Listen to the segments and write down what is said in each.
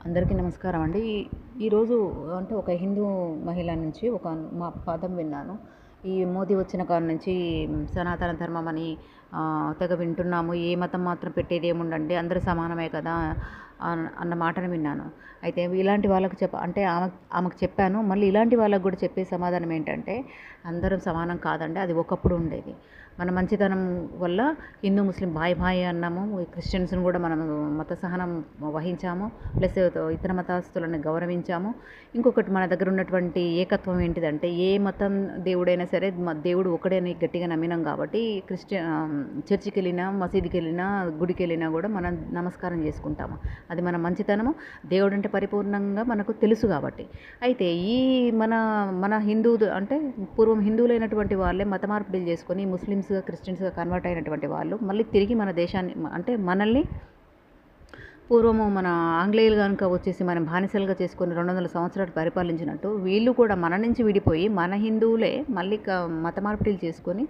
అందరికీ నమస్కారం అండి. ఈరోజు అంటే ఒక హిందూ మహిళ నుంచి ఒక పదం విన్నాను. ఈ మోదీ వచ్చిన కాడ నుంచి సనాతన ధర్మం అని తెగ వింటున్నాము. ఏ మతం మాత్రం పెట్టేదేముందండి, అందరూ సమానమే కదా అన్న మాటను విన్నాను. అయితే ఇలాంటి వాళ్ళకి అంటే ఆమెకు చెప్పాను. మళ్ళీ ఇలాంటి వాళ్ళకి కూడా చెప్పే సమాధానం ఏంటంటే, అందరం సమానం కాదండి, అది ఒకప్పుడు ఉండేది. మన మంచితనం వల్ల హిందూ ముస్లిం బాయ్ బాయ్ అన్నాము. క్రిస్టియన్స్ని కూడా మనం మత సహనం వహించాము, ప్లస్ ఇతర మతస్థులను గౌరవించాము. ఇంకొకటి, మన దగ్గర ఉన్నటువంటి ఏకత్వం ఏంటిదంటే, ఏ మతం దేవుడైనా సరే దేవుడు ఒకడని గట్టిగా నమ్మినాం కాబట్టి చర్చికి వెళ్ళినా, మసీదుకి వెళ్ళినా, గుడికి వెళ్ళినా కూడా మనం నమస్కారం చేసుకుంటాము. అది మన మంచితనము, దేవుడు అంటే పరిపూర్ణంగా మనకు తెలుసు కాబట్టి. అయితే ఈ మన మన హిందూ అంటే పూర్వం హిందువులైనటువంటి వాళ్ళే మత మార్పిడిలు చేసుకొని ముస్లిమ్స్గా, క్రిస్టియన్స్గా కన్వర్ట్ అయినటువంటి వాళ్ళు మళ్ళీ తిరిగి మన దేశాన్ని అంటే మనల్ని పూర్వము మన ఆంగ్లేయులు కనుక వచ్చేసి మనం బానిసలుగా చేసుకొని 200 సంవత్సరాలు పరిపాలించినట్టు వీళ్ళు కూడా మన నుంచి విడిపోయి మన హిందువులే మళ్ళీ మత మార్పిడిలు చేసుకొని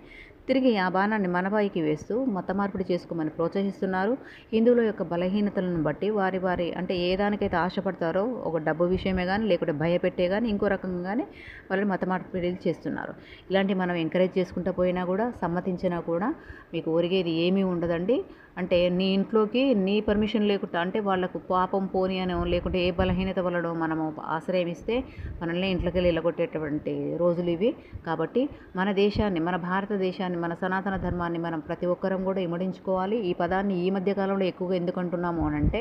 తిరిగి ఆ బాణాన్ని మన పైకి వేస్తూ మత మార్పిడి చేసుకోమని ప్రోత్సహిస్తున్నారు. హిందువుల యొక్క బలహీనతలను బట్టి వారి అంటే ఏ దానికైతే ఆశపడతారో, ఒక డబ్బు విషయమే కానీ, లేకుంటే భయపెట్టే కానీ, ఇంకో రకంగా కానీ వాళ్ళని మత మార్పిడిలు చేస్తున్నారు. ఇలాంటివి మనం ఎంకరేజ్ చేసుకుంటూ పోయినా కూడా, సమ్మతించినా కూడా మీకు ఒరిగేది ఏమీ ఉండదండి. అంటే నీ ఇంట్లోకి నీ పర్మిషన్ లేకుండా, అంటే వాళ్ళకు పాపం పోని అనో, లేకుంటే ఏ బలహీనత వలనో మనము ఆశ్రయం ఇస్తే మనల్ని ఇంట్లోకి వెళ్ళి వెళ్ళగొట్టేటువంటి రోజులు ఇవి. కాబట్టి మన దేశాన్ని, మన భారతదేశాన్ని, మన సనాతన ధర్మాన్ని మనం ప్రతి ఒక్కరం కూడా ఇమడించుకోవాలి. ఈ పదాన్ని ఈ మధ్య కాలంలో ఎక్కువగా ఎందుకు అంటున్నాము అని అంటే,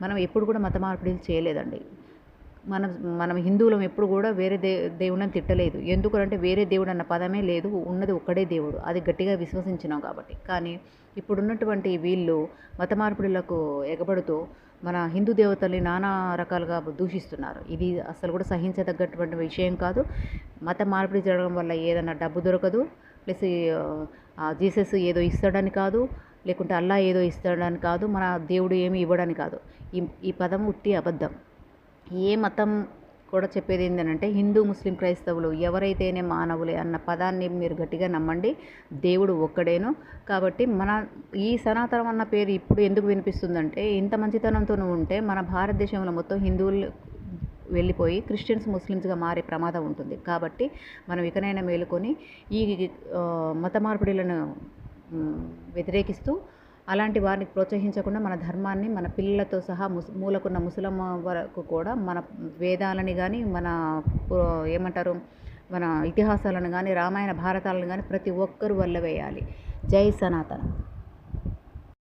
మనం ఎప్పుడు కూడా మత మార్పిడిలు చేయలేదండి. మనం హిందువులం ఎప్పుడు కూడా వేరే దేవుడిని తిట్టలేదు. ఎందుకంటే వేరే దేవుడు అన్న పదమే లేదు, ఉన్నది ఒక్కడే దేవుడు. అది గట్టిగా విశ్వసించినాం కాబట్టి. కానీ ఇప్పుడున్నటువంటి వీళ్ళు మత మార్పిడులకు ఎగబడుతూ మన హిందూ దేవతల్ని నానా రకాలుగా దూషిస్తున్నారు. ఇది అసలు కూడా సహించదగ్గటువంటి విషయం కాదు. మత మార్పిడి జరగడం వల్ల ఏదైనా డబ్బు దొరకదు, ప్లస్ జీసస్ ఏదో ఇస్తాడని కాదు, లేకుంటే అల్లా ఏదో ఇస్తాడని కాదు, మన దేవుడు ఏమి ఇవ్వడని కాదు. ఈ పదం ఉత్తి అబద్ధం. ఏ మతం కూడా చెప్పేది ఏంటంటే, హిందూ, ముస్లిం, క్రైస్తవులు ఎవరైతేనే మానవులే అన్న పదాన్ని మీరు గట్టిగా నమ్మండి. దేవుడు ఒక్కడేను. కాబట్టి ఈ సనాతనం అన్న పేరు ఇప్పుడు ఎందుకు వినిపిస్తుందంటే, ఇంత మంచితనంతో ఉంటే మన భారతదేశంలో మొత్తం హిందువులు వెళ్ళిపోయి క్రిస్టియన్స్, ముస్లిమ్స్గా మారే ప్రమాదం ఉంటుంది. కాబట్టి మనం ఇకనైనా మేలుకొని ఈ మత మార్పిడులను వ్యతిరేకిస్తూ అలాంటి వారిని ప్రోత్సహించకుండా మన ధర్మాన్ని, మన పిల్లలతో సహా మూలకున్న ముసలమ్మ వరకు కూడా మన వేదాలని కానీ, మన ఏమంటారు, మన ఇతిహాసాలను కానీ, రామాయణ భారతాలను కానీ ప్రతి ఒక్కరూ వల్లవేయాలి. జై సనాతన.